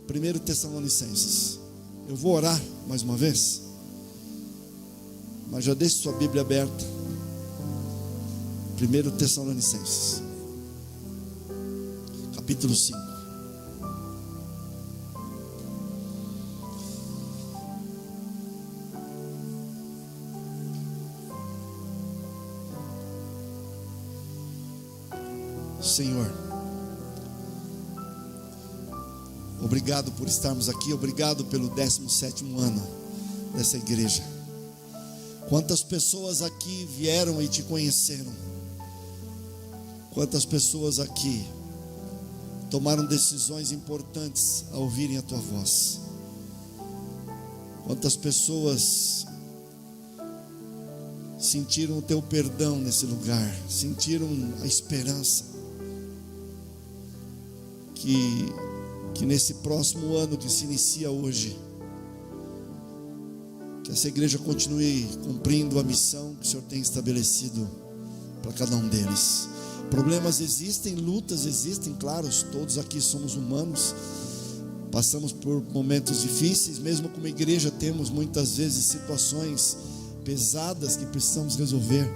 1 Tessalonicenses. Eu vou orar mais uma vez, mas já deixe sua Bíblia aberta. 1 Tessalonicenses, capítulo 5. Senhor, obrigado por estarmos aqui, obrigado pelo 17º ano dessa igreja. Quantas pessoas aqui vieram e te conheceram, quantas pessoas aqui tomaram decisões importantes ao ouvirem a tua voz, quantas pessoas sentiram o teu perdão nesse lugar, sentiram a esperança que nesse próximo ano que se inicia hoje, que essa igreja continue cumprindo a missão que o Senhor tem estabelecido para cada um deles. Problemas existem, lutas existem, claro, todos aqui somos humanos, passamos por momentos difíceis, mesmo como igreja temos muitas vezes situações pesadas que precisamos resolver,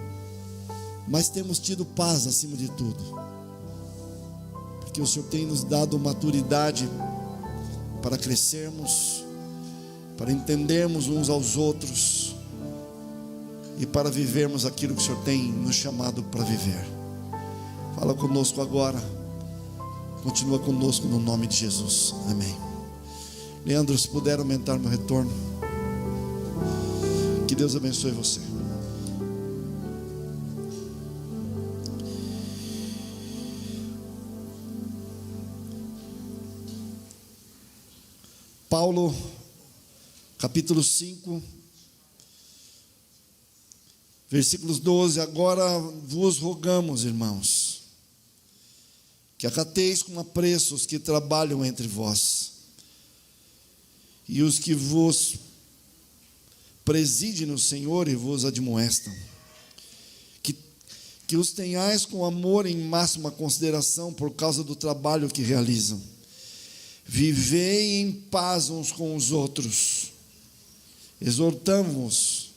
mas temos tido paz acima de tudo, porque o Senhor tem nos dado maturidade para crescermos, para entendermos uns aos outros e para vivermos aquilo que o Senhor tem nos chamado para viver. Fala conosco agora, continua conosco no nome de Jesus, amém. Leandro, se puder aumentar meu retorno, que Deus abençoe você. Paulo, capítulo 5, versículos 12: agora vos rogamos, irmãos, que acateis com apreço os que trabalham entre vós, e os que vos presidem no Senhor e vos admoestam, que os tenhais com amor em máxima consideração por causa do trabalho que realizam. Vivei em paz uns com os outros. Exortamo-vos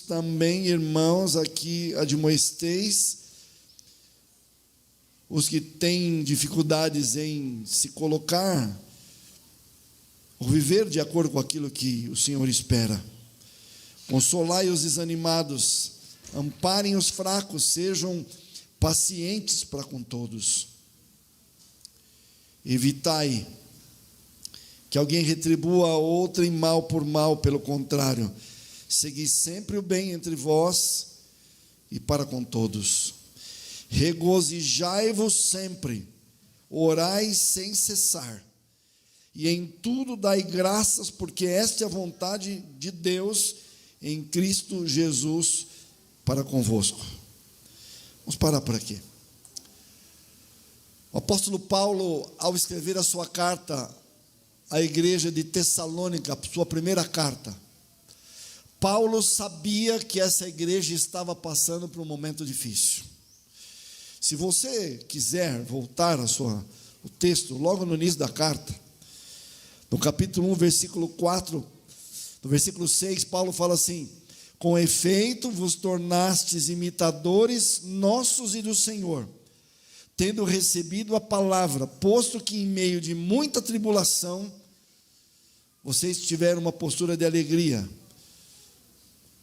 também, irmãos, a que admoesteis os que têm dificuldades em se colocar ou viver de acordo com aquilo que o Senhor espera. Consolai os desanimados, amparem os fracos, sejam pacientes para com todos. Evitai que alguém retribua a outrem mal por mal, pelo contrário, segui sempre o bem entre vós e para com todos. Regozijai-vos sempre, orai sem cessar, e em tudo dai graças, porque esta é a vontade de Deus em Cristo Jesus para convosco. Vamos parar por aqui. O apóstolo Paulo, ao escrever a sua carta à igreja de Tessalônica, sua primeira carta, Paulo sabia que essa igreja estava passando por um momento difícil. Se você quiser voltar o texto, logo no início da carta, no capítulo 1, versículo 4, no versículo 6, Paulo fala assim: com efeito vos tornastes imitadores nossos e do Senhor, tendo recebido a palavra, posto que em meio de muita tribulação, vocês tiveram uma postura de alegria,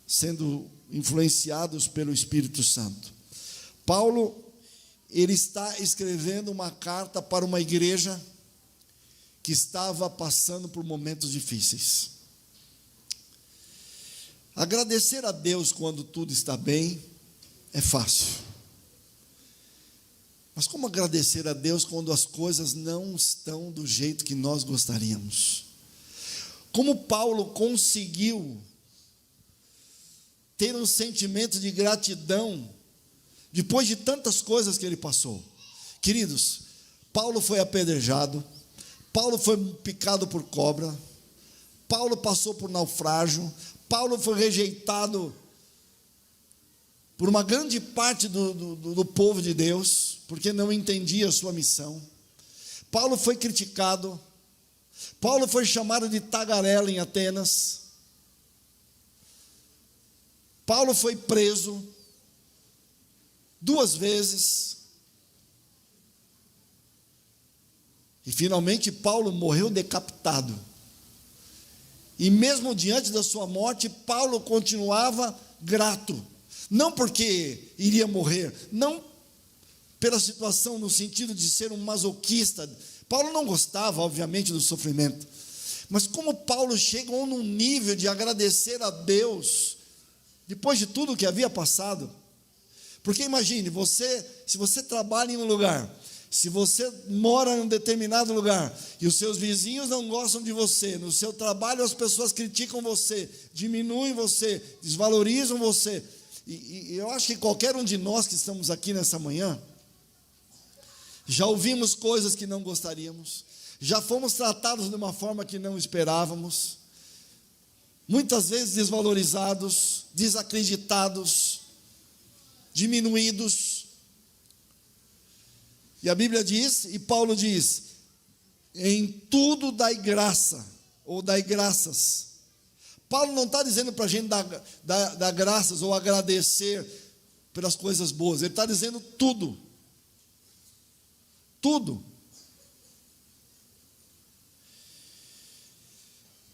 sendo influenciados pelo Espírito Santo. Paulo, ele está escrevendo uma carta para uma igreja que estava passando por momentos difíceis. Agradecer a Deus quando tudo está bem é fácil. Mas como agradecer a Deus quando as coisas não estão do jeito que nós gostaríamos? Como Paulo conseguiu ter um sentimento de gratidão depois de tantas coisas que ele passou? Queridos, Paulo foi apedrejado, Paulo foi picado por cobra, Paulo passou por naufrágio, Paulo foi rejeitado por uma grande parte do povo de Deus, porque não entendia a sua missão. Paulo foi criticado, Paulo foi chamado de tagarela em Atenas, Paulo foi preso 2 vezes, e finalmente Paulo morreu decapitado. E mesmo diante da sua morte, Paulo continuava grato, não porque iria morrer, não pela situação no sentido de ser um masoquista. Paulo não gostava, obviamente, do sofrimento, mas como Paulo chegou num nível de agradecer a Deus, depois de tudo que havia passado. Porque imagine, se você trabalha em um lugar, se você mora em um determinado lugar, e os seus vizinhos não gostam de você, no seu trabalho as pessoas criticam você, diminuem você, desvalorizam você, e eu acho que qualquer um de nós que estamos aqui nessa manhã, já ouvimos coisas que não gostaríamos, já fomos tratados de uma forma que não esperávamos, muitas vezes desvalorizados, desacreditados, diminuídos. E a Bíblia diz, e Paulo diz, em tudo dai graça, ou dai graças. Paulo não está dizendo para a gente dar graças ou agradecer pelas coisas boas, ele está dizendo tudo. Tudo.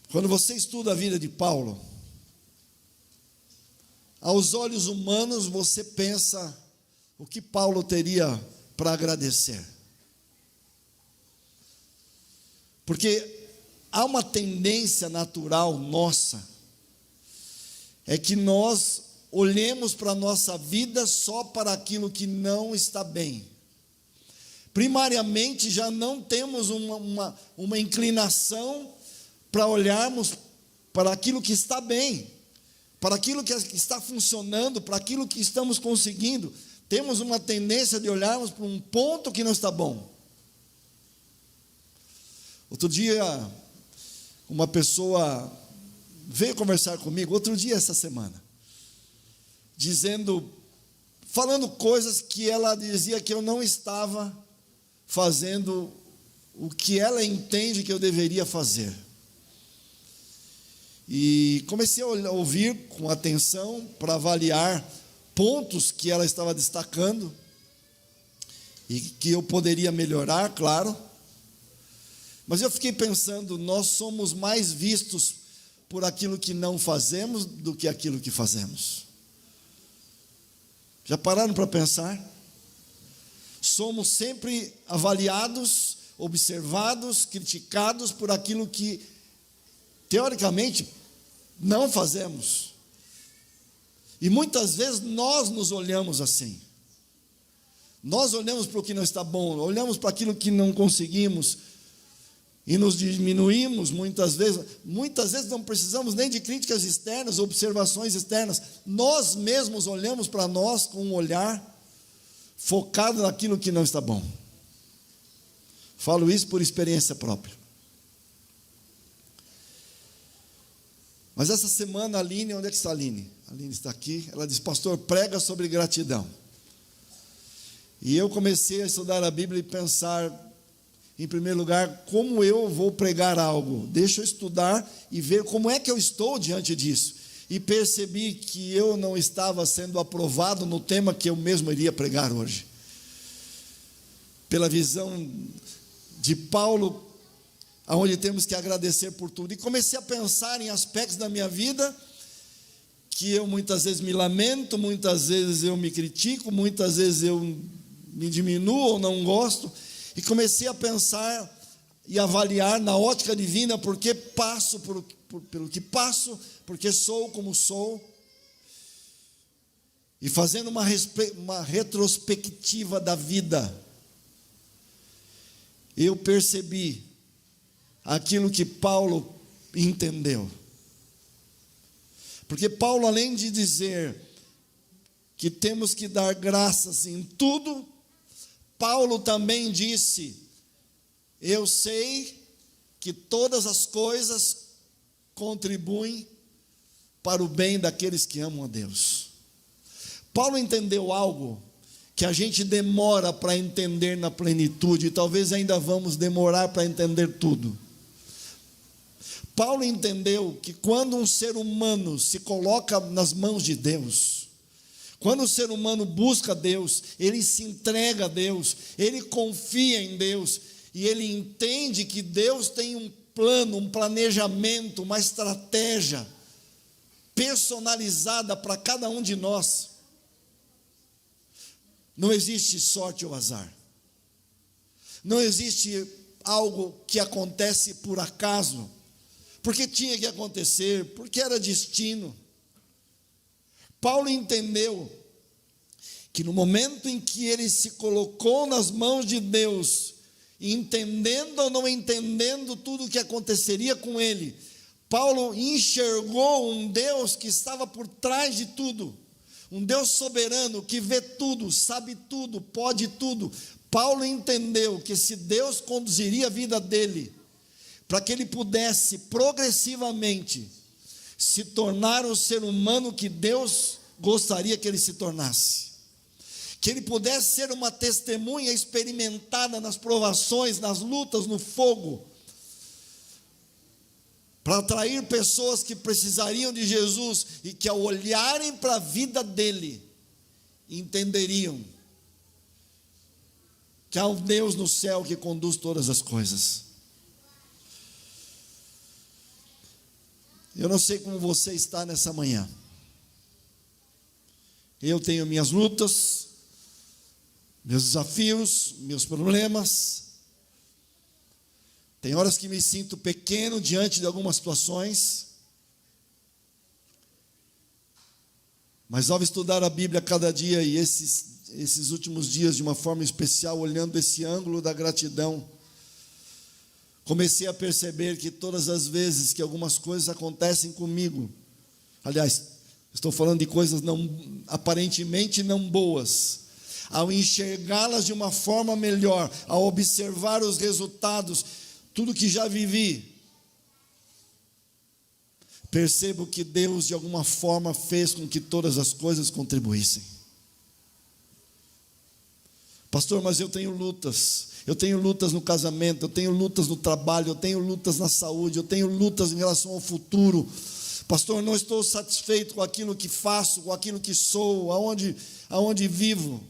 Quando você estuda a vida de Paulo, aos olhos humanos você pensa o que Paulo teria para agradecer. Porque há uma tendência natural nossa, é que nós olhemos para a nossa vida só para aquilo que não está bem. Primariamente, já não temos uma inclinação para olharmos para aquilo que está bem, para aquilo que está funcionando, para aquilo que estamos conseguindo. Temos uma tendência de olharmos para um ponto que não está bom. Outro dia, uma pessoa veio conversar comigo, outro dia essa semana, falando coisas que ela dizia que eu não estava fazendo o que ela entende que eu deveria fazer. E comecei a ouvir com atenção para avaliar pontos que ela estava destacando e que eu poderia melhorar, claro. Mas eu fiquei pensando, nós somos mais vistos por aquilo que não fazemos do que aquilo que fazemos. Já pararam para pensar? Somos sempre avaliados, observados, criticados por aquilo que, teoricamente, não fazemos. E muitas vezes nós nos olhamos assim. Nós olhamos para o que não está bom, olhamos para aquilo que não conseguimos e nos diminuímos muitas vezes. Muitas vezes não precisamos nem de críticas externas, observações externas. Nós mesmos olhamos para nós com um olhar focado naquilo que não está bom. Falo isso por experiência própria. Mas essa semana a Aline, onde é que está a Aline? A Aline está aqui, ela diz, pastor, prega sobre gratidão. E eu comecei a estudar a Bíblia e pensar, em primeiro lugar, como eu vou pregar algo? Deixa eu estudar e ver como é que eu estou diante disso. E percebi que eu não estava sendo aprovado no tema que eu mesmo iria pregar hoje. Pela visão de Paulo, onde temos que agradecer por tudo. E comecei a pensar em aspectos da minha vida que eu muitas vezes me lamento, muitas vezes eu me critico, muitas vezes eu me diminuo ou não gosto. E comecei a pensar e avaliar na ótica divina porque passo pelo que passo, porque sou como sou. E fazendo uma retrospectiva da vida, eu percebi aquilo que Paulo entendeu. Porque Paulo, além de dizer que temos que dar graças em tudo, Paulo também disse, eu sei que todas as coisas contribuem para o bem daqueles que amam a Deus. Paulo entendeu algo que a gente demora para entender na plenitude, e talvez ainda vamos demorar para entender tudo. Paulo entendeu que quando um ser humano se coloca nas mãos de Deus, quando o ser humano busca Deus, ele se entrega a Deus, ele confia em Deus, e ele entende que Deus tem um plano, um planejamento, uma estratégia personalizada para cada um de nós. Não existe sorte ou azar. Não existe algo que acontece por acaso, porque tinha que acontecer, porque era destino. Paulo entendeu que no momento em que ele se colocou nas mãos de Deus, entendendo ou não entendendo tudo o que aconteceria com ele, Paulo enxergou um Deus que estava por trás de tudo, um Deus soberano que vê tudo, sabe tudo, pode tudo. Paulo entendeu que esse Deus conduziria a vida dele, para que ele pudesse progressivamente se tornar o ser humano que Deus gostaria que ele se tornasse, que ele pudesse ser uma testemunha experimentada nas provações, nas lutas, no fogo, para atrair pessoas que precisariam de Jesus e que, ao olharem para a vida dele, entenderiam que há um Deus no céu que conduz todas as coisas. Eu não sei como você está nessa manhã. Eu tenho minhas lutas, meus desafios, meus problemas. Tem horas que me sinto pequeno diante de algumas situações. Mas ao estudar a Bíblia cada dia, e esses últimos dias de uma forma especial, olhando esse ângulo da gratidão, comecei a perceber que todas as vezes que algumas coisas acontecem comigo, aliás, estou falando de coisas aparentemente não boas, ao enxergá-las de uma forma melhor, ao observar os resultados, tudo que já vivi, percebo que Deus de alguma forma fez com que todas as coisas contribuíssem. Pastor, mas eu tenho lutas no casamento, eu tenho lutas no trabalho, eu tenho lutas na saúde, eu tenho lutas em relação ao futuro. Pastor, não estou satisfeito com aquilo que faço, com aquilo que sou, aonde vivo.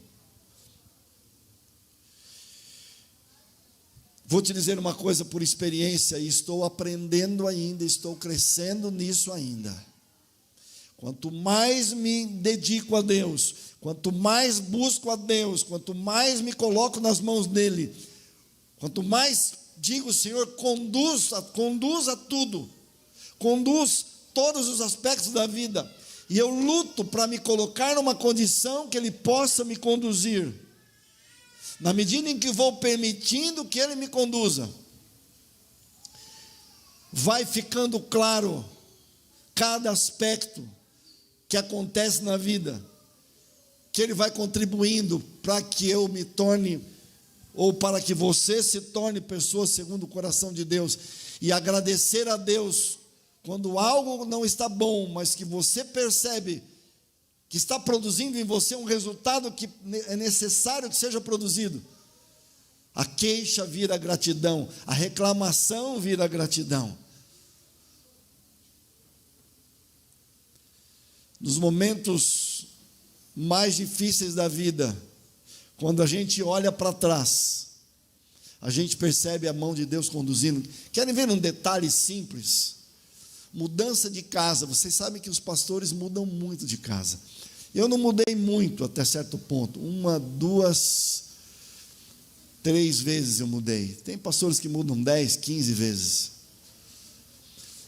Vou te dizer uma coisa por experiência, e estou aprendendo ainda, estou crescendo nisso ainda. Quanto mais me dedico a Deus, quanto mais busco a Deus, quanto mais me coloco nas mãos dEle, quanto mais digo, Senhor, conduza tudo, conduz todos os aspectos da vida, e eu luto para me colocar numa condição que Ele possa me conduzir, na medida em que vou permitindo que Ele me conduza, vai ficando claro cada aspecto que acontece na vida, que Ele vai contribuindo para que eu me torne, ou para que você se torne pessoa segundo o coração de Deus, e agradecer a Deus quando algo não está bom, mas que você percebe que está produzindo em você um resultado que é necessário que seja produzido. A queixa vira gratidão, a reclamação vira gratidão. Nos momentos mais difíceis da vida, quando a gente olha para trás, a gente percebe a mão de Deus conduzindo. Querem ver um detalhe simples? Mudança de casa. Vocês sabem que os pastores mudam muito de casa. Eu não mudei muito até certo ponto. 1, 2, 3 vezes eu mudei. Tem pastores que mudam 10, 15 vezes.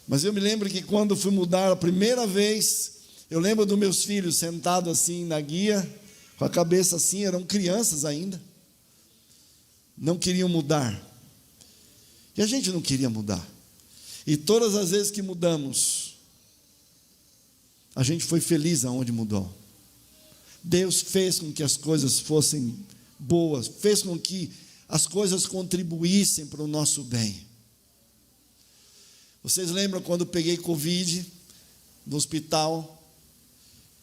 Mas eu me lembro que quando fui mudar a primeira vez, eu lembro dos meus filhos sentados assim na guia, com a cabeça assim, eram crianças ainda. Não queriam mudar. E a gente não queria mudar. E todas as vezes que mudamos, a gente foi feliz aonde mudou. Deus fez com que as coisas fossem boas, fez com que as coisas contribuíssem para o nosso bem. Vocês lembram quando peguei Covid no hospital,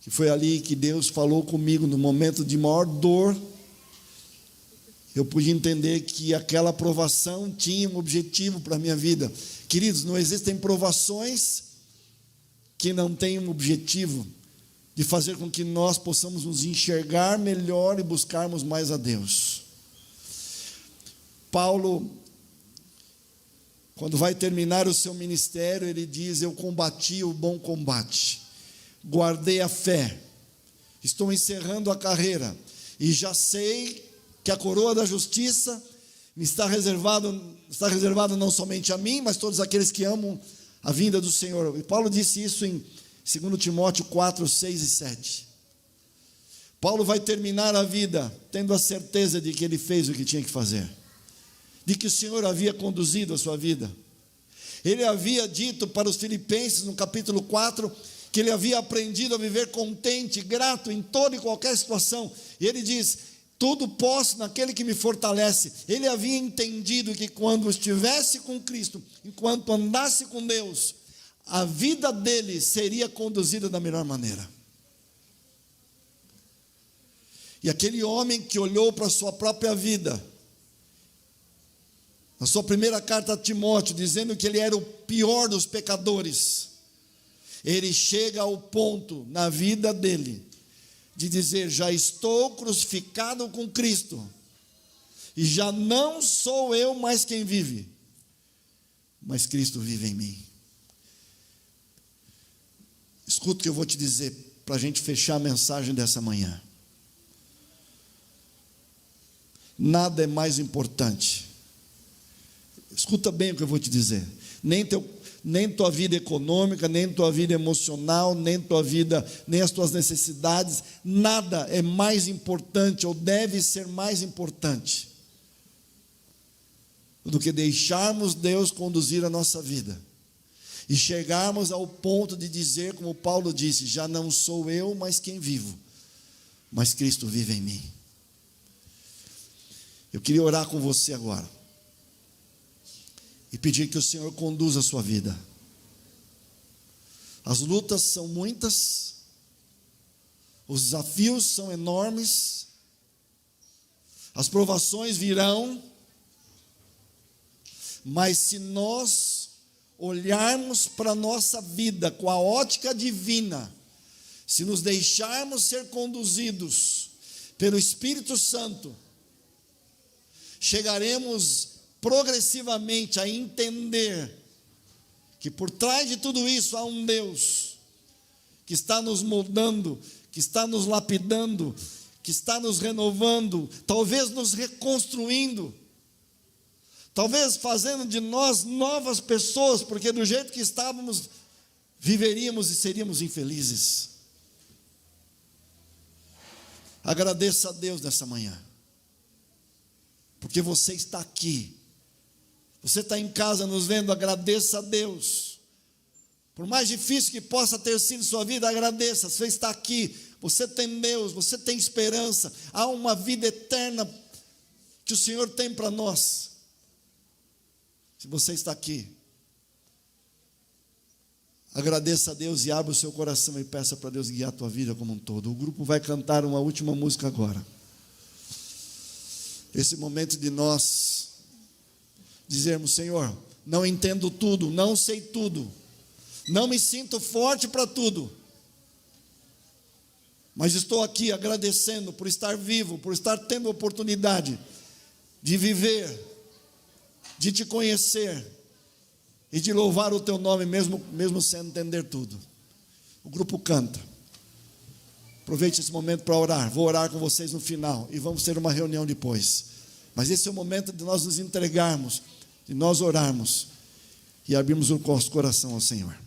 que foi ali que Deus falou comigo no momento de maior dor. Eu pude entender que aquela provação tinha um objetivo para a minha vida. Queridos, não existem provações que não têm um objetivo de fazer com que nós possamos nos enxergar melhor e buscarmos mais a Deus. Paulo, quando vai terminar o seu ministério, ele diz: eu combati o bom combate, guardei a fé, estou encerrando a carreira, e já sei que a coroa da justiça me está reservada não somente a mim, mas todos aqueles que amam a vinda do Senhor. E Paulo disse isso em 2 Timóteo 4, 6 e 7. Paulo vai terminar a vida tendo a certeza de que ele fez o que tinha que fazer, de que o Senhor havia conduzido a sua vida. Ele havia dito para os filipenses no capítulo 4, que ele havia aprendido a viver contente, grato em toda e qualquer situação. E ele diz: tudo posso naquele que me fortalece. Ele havia entendido que quando estivesse com Cristo, enquanto andasse com Deus, a vida dele seria conduzida da melhor maneira. E aquele homem que olhou para a sua própria vida, na sua primeira carta a Timóteo, dizendo que ele era o pior dos pecadores, ele chega ao ponto na vida dele de dizer: já estou crucificado com Cristo, e já não sou eu mais quem vive, mas Cristo vive em mim. Escuta o que eu vou te dizer, para a gente fechar a mensagem dessa manhã. Nada é mais importante, escuta bem o que eu vou te dizer, nem tua vida econômica, nem tua vida emocional, nem tua vida, nem as tuas necessidades, nada é mais importante, ou deve ser mais importante, do que deixarmos Deus conduzir a nossa vida, e chegarmos ao ponto de dizer, como Paulo disse: já não sou eu mais quem vivo, mas Cristo vive em mim. Eu queria orar com você agora, e pedir que o Senhor conduza a sua vida. As lutas são muitas, os desafios são enormes, as provações virão, mas se nós olharmos para a nossa vida com a ótica divina, se nos deixarmos ser conduzidos pelo Espírito Santo, chegaremos progressivamente a entender que por trás de tudo isso há um Deus que está nos moldando, que está nos lapidando, que está nos renovando, talvez nos reconstruindo, talvez fazendo de nós novas pessoas, porque do jeito que estávamos, viveríamos e seríamos infelizes. Agradeça a Deus nessa manhã, porque você está aqui. Você está em casa nos vendo, agradeça a Deus. Por mais difícil que possa ter sido sua vida, agradeça. Você está aqui, você tem Deus, você tem esperança. Há uma vida eterna que o Senhor tem para nós. Se você está aqui, agradeça a Deus e abra o seu coração e peça para Deus guiar a tua vida como um todo. O grupo vai cantar uma última música agora. Esse momento de nós dizermos: Senhor, não entendo tudo, não sei tudo, não me sinto forte para tudo, mas estou aqui agradecendo por estar vivo, por estar tendo a oportunidade de viver, de te conhecer e de louvar o teu nome, mesmo sem entender tudo. O grupo canta. Aproveite esse momento para orar. Vou orar com vocês no final e vamos ter uma reunião depois. Mas esse é o momento de nós nos entregarmos, de nós orarmos e abrirmos o nosso coração ao Senhor.